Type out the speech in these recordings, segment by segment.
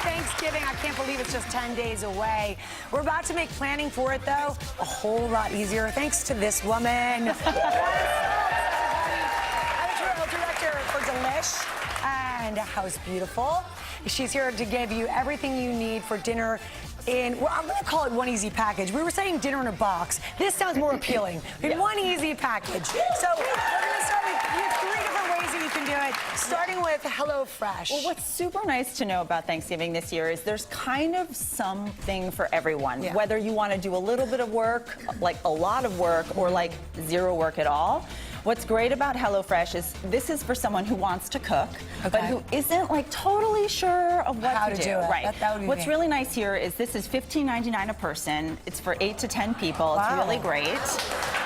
Thanksgiving. I can't believe it's just 10 days away. We're about to make planning for it, though, a whole lot easier thanks to this woman. Editorial Director for Delish and House Beautiful. She's here to give you everything you need for dinner in, well, I'm going to call it one easy package. We were saying dinner in a box. This sounds more appealing. In one easy package. So we're going to start with three different ways that you can do it, starting with HelloFresh. Well, what's super nice to know about Thanksgiving this year is there's kind of something for everyone. Yeah. Whether you want to do a little bit of work, like a lot of work, or like zero work at all. What's great about HelloFresh is this is for someone who wants to cook, but who isn't like totally sure of what How to do. it. Right. That would be What's really nice here is this is $15.99 a person. It's for 8 to 10 people. Wow. It's really great.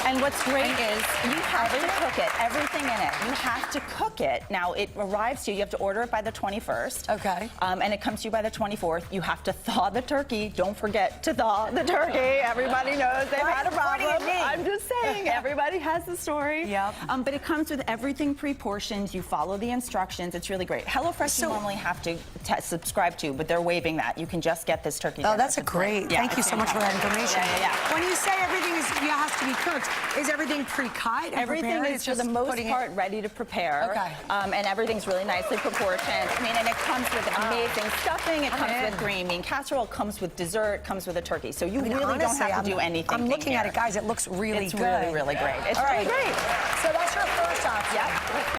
And what's great is you have to cook it, everything in it. You have to cook it. Now, it arrives to you. You have to order it by the 21st. Okay. And it comes to you by the 24th. You have to thaw the turkey. Don't forget to thaw the turkey. Everybody knows they've had a problem. I'm just saying, everybody has the story. Yep. But it comes with everything pre-portioned. You follow the instructions. It's really great. HelloFresh you normally have to subscribe to, but they're waiving that. You can just get this turkey dinner. Oh, that's a great. Thank you so much for that information. Yeah. When you say everything has to be cooked, is everything pre-cut? Everything is, for the most part, ready to prepare. Okay. And everything's really nicely proportioned. I mean, and it comes with amazing stuffing. It comes with green bean casserole. It comes with dessert. It comes with a turkey. So you really don't have to do anything. I'm looking at it, guys. It looks really good. It's really, really great. It's really great. So